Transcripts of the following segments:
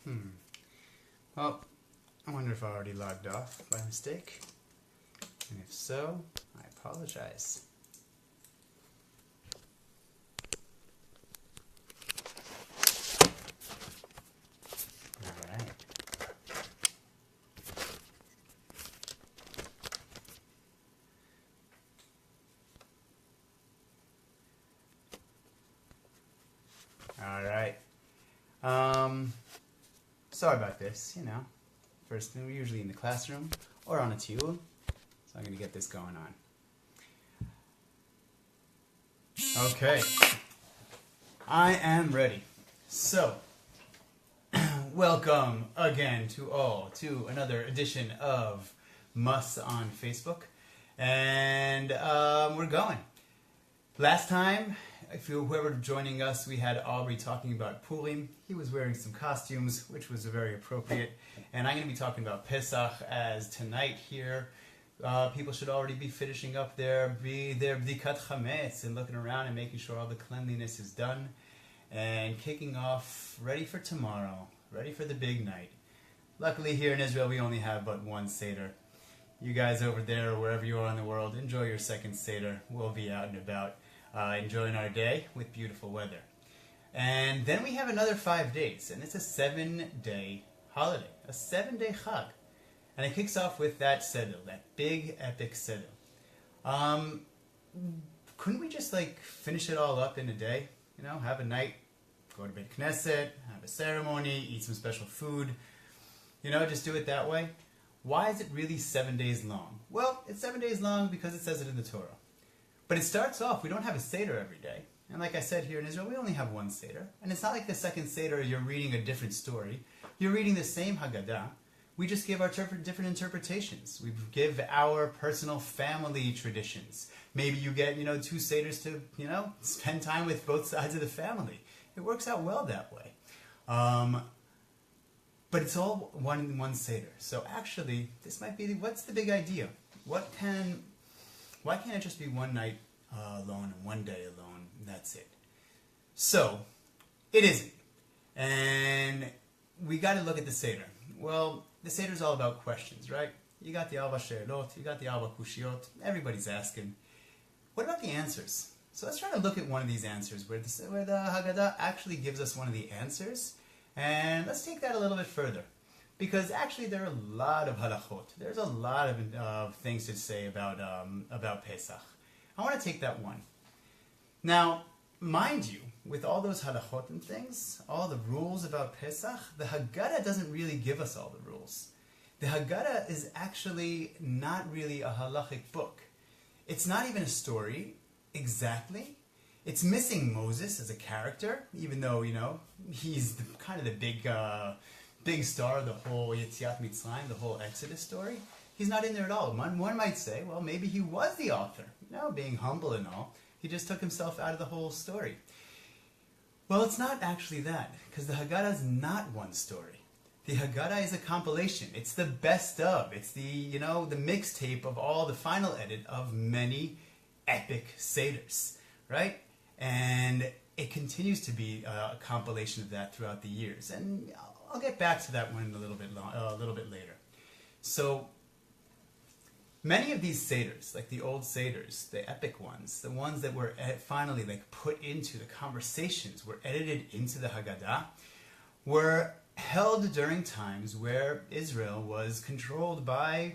Hmm. Well, I wonder if I already logged off by mistake. And if so, I apologize. Alright. Alright. Sorry about this, First, we're usually in the classroom or on a tube, so I'm going to get this going on. Okay. I am ready. So, welcome again to all to another edition of Mus on Facebook. And we're going. Last time, whoever joining us, we had Aubrey talking about Purim. He was wearing some costumes, which was very appropriate. And I'm going to be talking about Pesach as tonight here. People should already be finishing up their bdikat chametz and looking around and making sure all the cleanliness is done. And kicking off, ready for tomorrow, ready for the big night. Luckily here in Israel, we only have but one Seder. You guys over there, or wherever you are in the world, enjoy your second Seder. We'll be out and about. Enjoying our day with beautiful weather. And then we have another 5 days, and it's a 7-day holiday, a 7-day Chag. And it kicks off with that Seder, that big epic Seder. Couldn't we just finish it all up in a day? Have a night, go to Beit Knesset, have a ceremony, eat some special food. Just do it that way. Why is it really 7 days long? Well, it's 7 days long because it says it in the Torah. But it starts off, we don't have a Seder every day. And like I said, here in Israel, we only have one Seder. And it's not like the second Seder, you're reading a different story. You're reading the same Haggadah. We just give our different interpretations. We give our personal family traditions. Maybe you get, 2 Seders to, spend time with both sides of the family. It works out well that way. But it's all one Seder. So actually, this might be, what's the big idea? Why can't it just be one night alone and one day alone, and that's it? So, it isn't. And we got to look at the Seder. Well, the Seder is all about questions, right? You got the Alba She'elot, you got the Alba Kushiot, everybody's asking. What about the answers? So let's try to look at one of these answers where the Haggadah actually gives us one of the answers. And let's take that a little bit further. Because actually there are a lot of halachot. There's a lot of things to say about Pesach. I want to take that one. Now, mind you, with all those halachot and things, all the rules about Pesach, the Haggadah doesn't really give us all the rules. The Haggadah is actually not really a halachic book. It's not even a story, exactly. It's missing Moses as a character, even though, he's kind of the big star of the whole Yetziat Mitzrayim, the whole Exodus story. He's not in there at all. One might say, well, maybe he was the author, being humble and all. He just took himself out of the whole story. Well, it's not actually that, because the Haggadah is not one story. The Haggadah is a compilation. It's the best of. It's the mixtape of all the final edit of many epic Seders, right? And it continues to be a compilation of that throughout the years. And I'll get back to that one a little bit later. So, many of these Seders, like the old Seders, the epic ones, the ones that were finally put into the conversations, were edited into the Haggadah, were held during times where Israel was controlled by,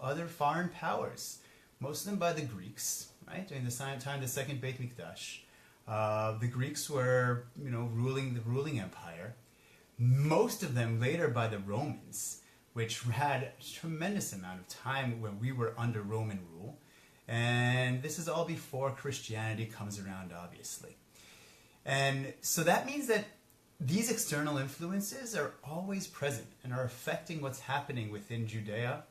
other foreign powers. Most of them by the Greeks, right? During the time of the second Beit Mikdash. The Greeks were, ruling the ruling empire. Most of them later by the Romans, which had a tremendous amount of time when we were under Roman rule. And this is all before Christianity comes around, obviously. And so that means that these external influences are always present and are affecting what's happening within Judea,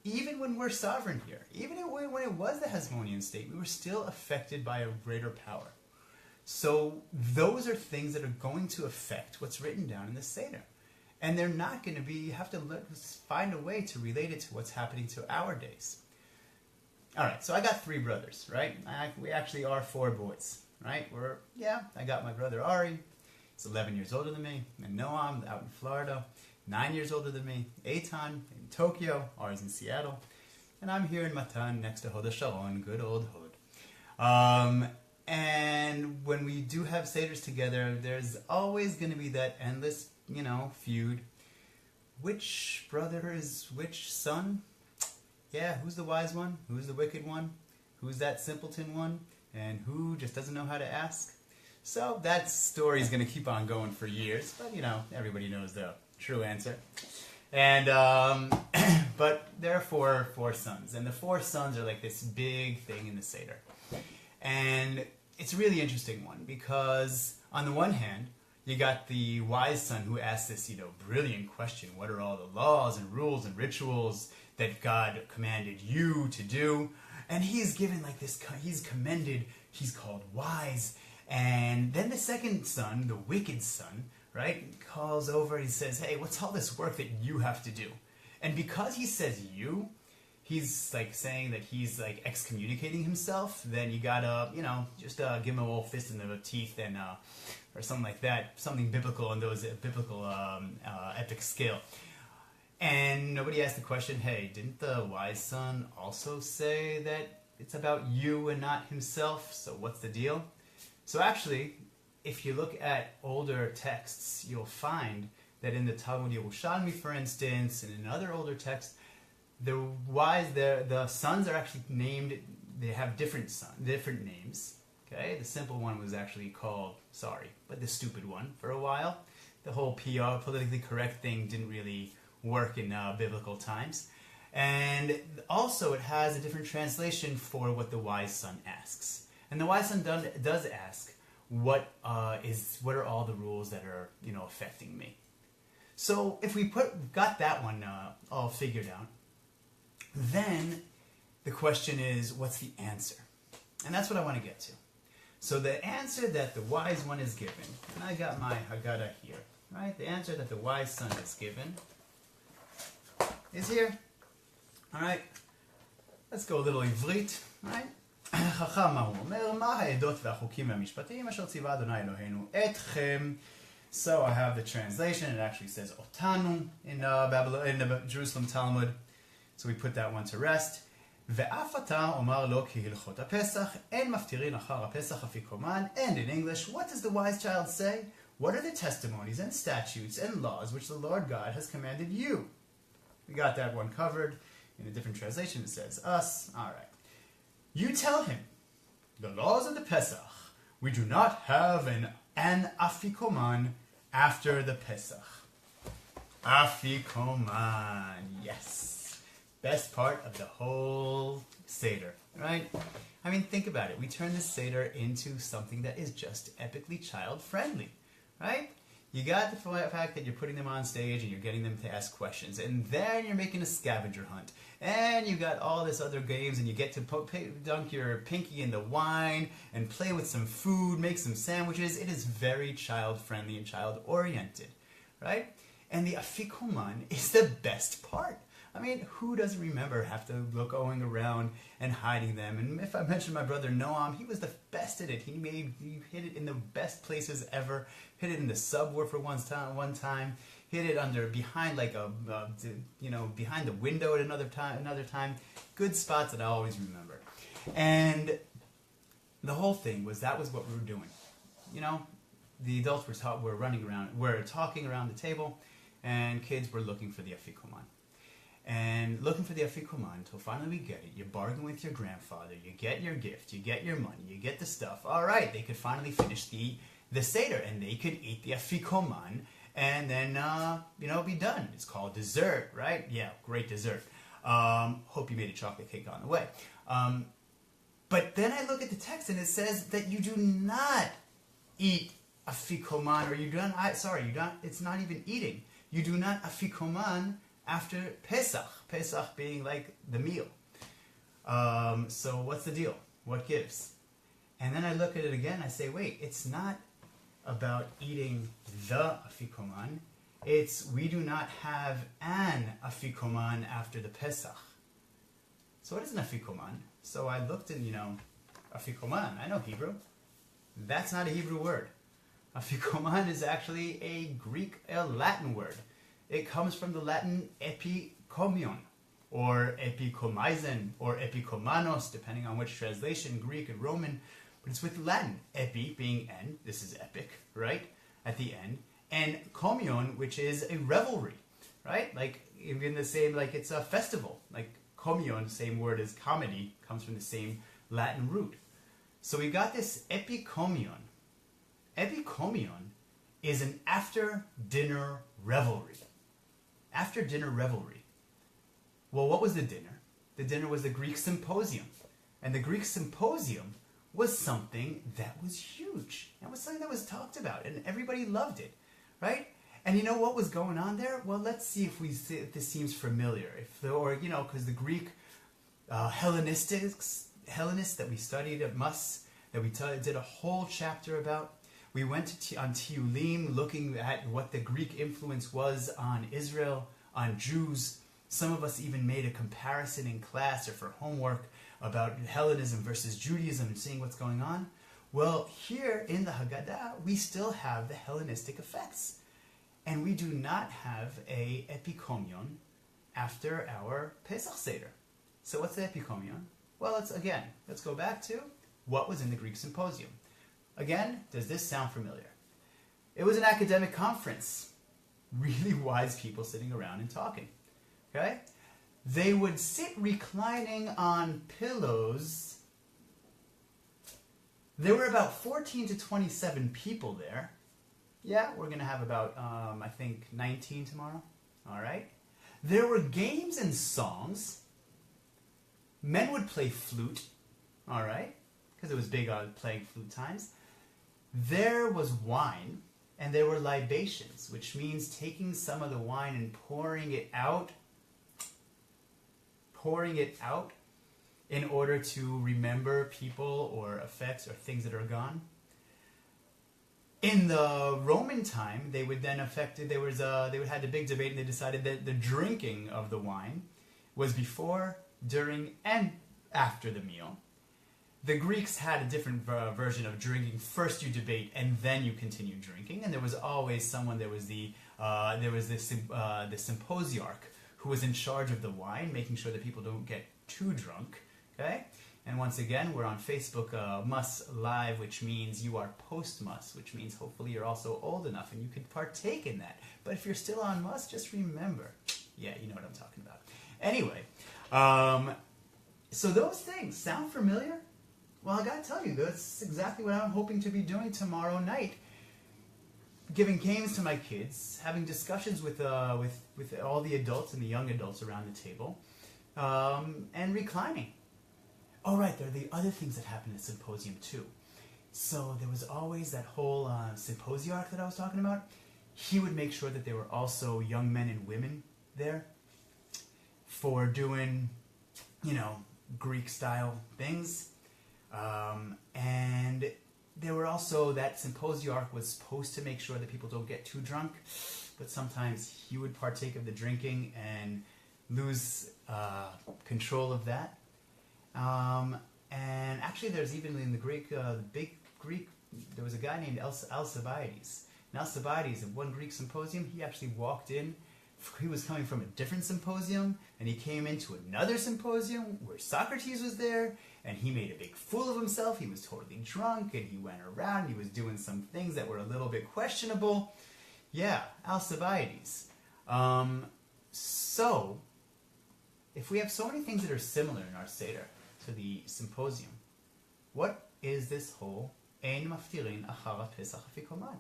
even when we're sovereign here. Even when it was the Hasmonean state, we were still affected by a greater power. So those are things that are going to affect what's written down in the Seder. And they're not going to be, you have to find a way to relate it to what's happening to our days. All right, so I got 3 brothers, right? We actually are 4 boys, right? I got my brother Ari. is 11 years older than me, and Noam out in Florida, 9 years older than me, Eitan in Tokyo, ours in Seattle, and I'm here in Matan next to Hod Sharon, good old Hod. And when we do have Seders together, there's always going to be that endless, feud. Which brother is which son? Yeah, who's the wise one? Who's the wicked one? Who's that simpleton one? And who just doesn't know how to ask? So that story is going to keep on going for years, but everybody knows the true answer. And but there are four sons, and the four sons are like this big thing in the Seder. And it's a really interesting one because on the one hand, you got the wise son who asks this, brilliant question: what are all the laws and rules and rituals that God commanded you to do? And he's given like this, he's commended, he's called wise. And then the second son, the wicked son, right, calls over and he says, hey, what's all this work that you have to do? And because he says you, he's like saying that he's like excommunicating himself, then you gotta, just give him a little fist in the teeth and, or something like that, something biblical on those biblical epic scale. And nobody asked the question, hey, didn't the wise son also say that it's about you and not himself? So what's the deal? So actually, if you look at older texts, you'll find that in the Talmud Yerushalmi, for instance, and in other older texts, the sons are actually named, they have different names. Okay, the simple one was actually called, but the stupid one for a while. The whole PR, politically correct thing didn't really work in biblical times. And also it has a different translation for what the wise son asks. And the wise son does ask, what are all the rules that are, affecting me? So if we got that one all figured out, then the question is, what's the answer? And that's what I want to get to. So the answer that the wise one is given, and I got it here, right? The answer that the wise son is given is here. All right, let's go a little Ivrit, right? חכם מה הוא אומר, מה העדות והחוקים והמשפטים אשר ציווה אדוני אלוהינו אתכם. So I have the translation. It actually says otanu in the Jerusalem Talmud. So we put that one to rest. ואף אתה אומר לו כהלכות הפסח, אין מפטירין אחר הפסח אפיקומן. And in English, what does the wise child say? What are the testimonies and statutes and laws which the Lord God has commanded you? We got that one covered. In a different translation, it says us. All right. You tell him, the laws of the Pesach, we do not have an afikoman after the Pesach. Afikoman, yes. Best part of the whole Seder, right? I mean, think about it. We turn this Seder into something that is just epically child-friendly, right? You got the fact that you're putting them on stage and you're getting them to ask questions, and then you're making a scavenger hunt, and you got all this other games, and you get to dunk your pinky in the wine and play with some food, make some sandwiches. It is very child-friendly and child-oriented, right? And the afikoman is the best part. I mean, who doesn't remember going around and hiding them? And if I mention my brother Noam, he was the best at it. He hid it in the best places ever. Hid it in the subwoofer one time. Hid it behind behind the window at another time. Good spots that I always remember. And the whole thing that was what we were doing. The adults were running around, were talking around the table, and kids were looking for the afikoman. And looking for the afikoman until finally we get it. You bargain with your grandfather, you get your gift, you get your money, you get the stuff. All right, they could finally finish the Seder, and they could eat the afikoman, and then, be done. It's called dessert, right? Yeah, great dessert. Hope you made a chocolate cake on the way. But then I look at the text, and it says that you do not eat afikoman, or it's not even eating. You do not afikoman after Pesach. Pesach being like the meal. So what's the deal? What gives? And then I look at it again, I say, wait, it's not about eating the afikoman. It's we do not have an afikoman after the Pesach. So what is an afikoman? So I looked in, afikoman, I know Hebrew. That's not a Hebrew word. Afikoman is actually a Latin word. It comes from the Latin epikomion, or epikomaizen, or epikomanos, depending on which translation, Greek and Roman. But it's with Latin. Epi being end, this is epic, right? At the end. And komion, which is a revelry, right? Like, even the same, like it's a festival. Like, komion, same word as comedy, comes from the same Latin root. So we got this epikomion. Epikomion is an after-dinner revelry. After-dinner revelry. Well, what was the dinner? The dinner was the Greek symposium. And the Greek symposium was something that was huge. It was something that was talked about, and everybody loved it, right? And you know what was going on there? Well, let's see if this seems familiar. Because the Greek Hellenists that we studied at Mus, that we did a whole chapter about. We went on Tiulim looking at what the Greek influence was on Israel, on Jews. Some of us even made a comparison in class or for homework about Hellenism versus Judaism and seeing what's going on. Well, here in the Haggadah, we still have the Hellenistic effects. And we do not have a epikomion after our Pesach Seder. So what's the epikomion? Well, let's go back to what was in the Greek symposium. Again, does this sound familiar? It was an academic conference. Really wise people sitting around and talking. Okay? They would sit reclining on pillows. There were about 14 to 27 people there. Yeah, we're going to have about, 19 tomorrow. All right? There were games and songs. Men would play flute. All right? Because it was big on playing flute times. There was wine, and there were libations, which means taking some of the wine and pouring it out in order to remember people or effects or things that are gone. In the Roman time, they would then they would had a big debate, and they decided that the drinking of the wine was before, during, and after the meal. The Greeks had a different version of drinking. First you debate, and then you continue drinking. And there was always someone. There was the symposiarch who was in charge of the wine, making sure that people don't get too drunk. Okay. And once again, we're on Facebook Mus Live, which means you are post-Mus, which means hopefully you're also old enough and you can partake in that. But if you're still on Mus, just remember. Yeah, you know what I'm talking about. Anyway, so those things sound familiar? Well, I gotta tell you, that's exactly what I'm hoping to be doing tomorrow night. Giving games to my kids, having discussions with all the adults and the young adults around the table, and reclining. Oh, right, there are the other things that happen at the symposium, too. So there was always that whole symposiarch that I was talking about. He would make sure that there were also young men and women there for doing, Greek-style things. And there were also, that symposiarch was supposed to make sure that people don't get too drunk, but sometimes he would partake of the drinking and lose control of that. And actually there's even in the Greek, big Greek, there was a guy named Alcibiades. And Alcibiades, at one Greek symposium, he actually walked in. He was coming from a different symposium, and he came into another symposium where Socrates was there, and he made a big fool of himself. He was totally drunk, and he went around, he was doing some things that were a little bit questionable. Yeah, Alcibiades. So, if we have so many things that are similar in our Seder to the symposium, what is this whole Ein Maftirin Achara Pesach Afikoman?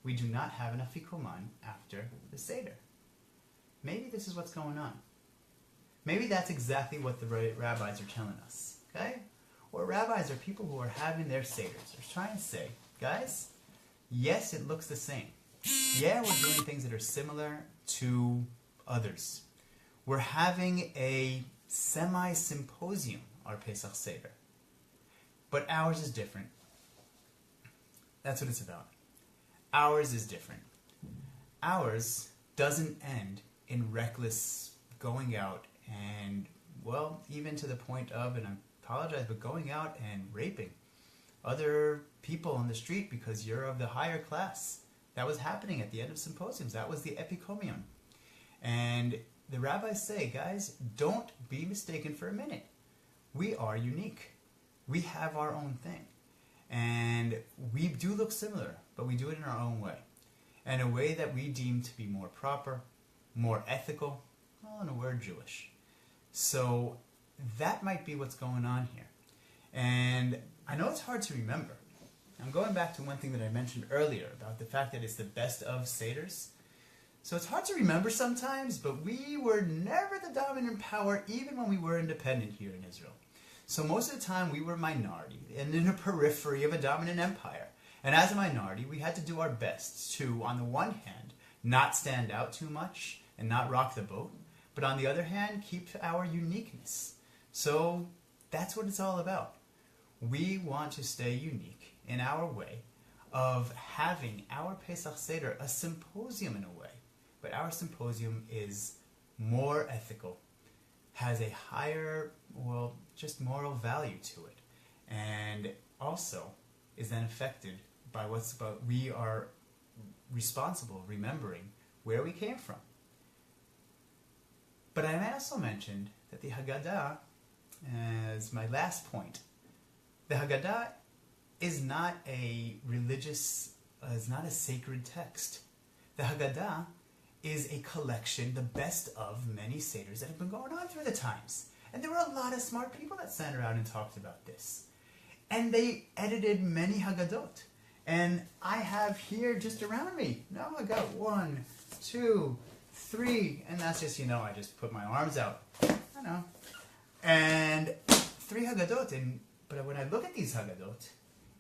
We do not have an Afikoman after the Seder. Maybe this is what's going on. Maybe that's exactly what the rabbis are telling us, okay? Or rabbis are people who are having their seders. They're trying to say, guys, yes, it looks the same. Yeah, we're doing things that are similar to others. We're having a semi-symposium, our Pesach Seder. But ours is different. That's what it's about. Ours is different. Ours doesn't end in reckless going out and, well, even to the point of, and I apologize, but going out and raping. other people on the street because you're of the higher class. That was happening at the end of symposiums. That was the epikomion. And the rabbis say, guys, don't be mistaken for a minute. We are unique. We have our own thing. And we do look similar, but we do it in our own way. And a way that we deem to be more proper, more ethical, well, in a word, Jewish. So that might be what's going on here. And I know it's hard to remember. I'm going back to one thing that I mentioned earlier about the fact that it's the best of Seders. So it's hard to remember sometimes, but we were never the dominant power even when we were independent here in Israel. So most of the time we were a minority and in a periphery of a dominant empire. And as a minority, we had to do our best to, on the one hand, not stand out too much and not rock the boat, but on the other hand, keep our uniqueness. So that's what it's all about. We want to stay unique in our way of having our Pesach Seder a symposium in a way. But our symposium is more ethical, has a higher, well, just moral value to it, and also is then affected by what's about. We are responsible, remembering where we came from. But I also mentioned that the Haggadah, as my last point, the Haggadah is not a religious, is not a sacred text. The Haggadah is a collection, the best of many Seders that have been going on through the times. And there were a lot of smart people that sat around and talked about this. And they edited many Haggadot. And I have here just around me, now I got 1, 2, 3, and that's just, I just put my arms out. I know. And 3 Haggadot. But when I look at these Haggadot,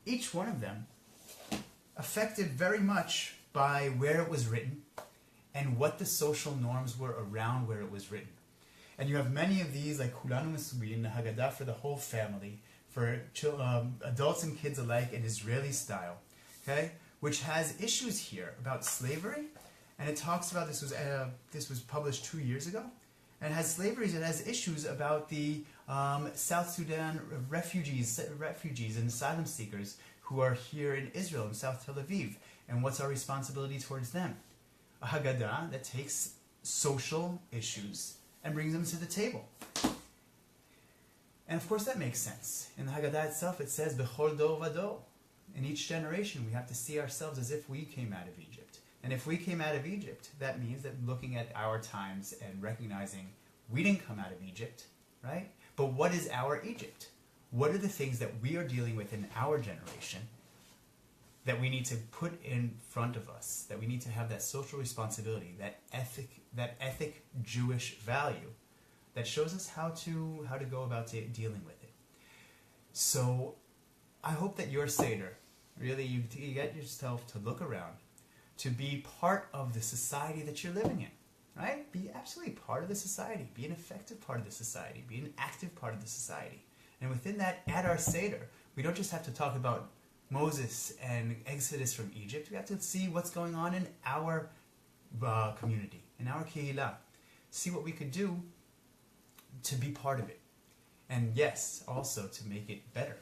each one of them affected very much by where it was written and what the social norms were around where it was written. And you have many of these, like Kulanu Mesubin, the Haggadah for the whole family, for adults and kids alike in Israeli style, okay, which has issues here about slavery, and it talks about, this was published 2 years ago, and it has slavery, it has issues about the South Sudan refugees and asylum seekers who are here in Israel, in South Tel Aviv, and what's our responsibility towards them. A Haggadah that takes social issues and brings them to the table. And of course that makes sense. In the Haggadah itself it says, Bechol dor vador. In each generation we have to see ourselves as if we came out of Egypt. And if we came out of Egypt, that means that looking at our times and recognizing we didn't come out of Egypt, right? But what is our Egypt? What are the things that we are dealing with in our generation that we need to put in front of us, that we need to have that social responsibility, that ethic Jewish value that shows us how to go about dealing with it. So I hope that your Seder, really you get yourself to look around, to be part of the society that you're living in, right? Be absolutely part of the society. Be an effective part of the society. Be an active part of the society. And within that, at our Seder, we don't just have to talk about Moses and Exodus from Egypt. We have to see what's going on in our community, in our kehillah. See what we could do to be part of it. And yes, also to make it better.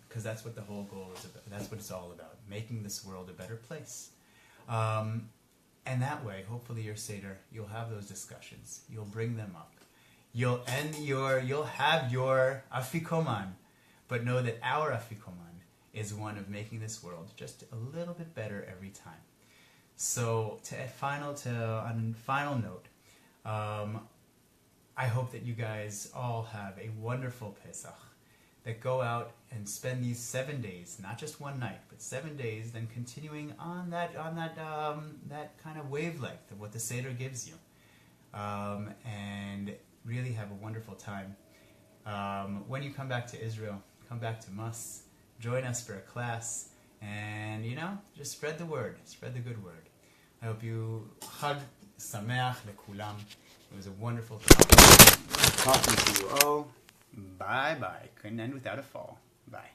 Because that's what the whole goal is about. That's what it's all about. Making this world a better place. And that way, hopefully your Seder, you'll have those discussions. You'll bring them up. You'll have your afikoman. But know that our afikoman is one of making this world just a little bit better every time. So, on final note, I hope that you guys all have a wonderful Pesach, that go out and spend these 7 days, not just one night, but 7 days, then continuing on that kind of wavelength of what the Seder gives you, and really have a wonderful time. When you come back to Israel, come back to Mus, join us for a class, and just spread the word, spread the good word. I hope you Chag Sameach lekulam. It was a wonderful time talking to you all. Bye bye. Couldn't end without a fall. Bye.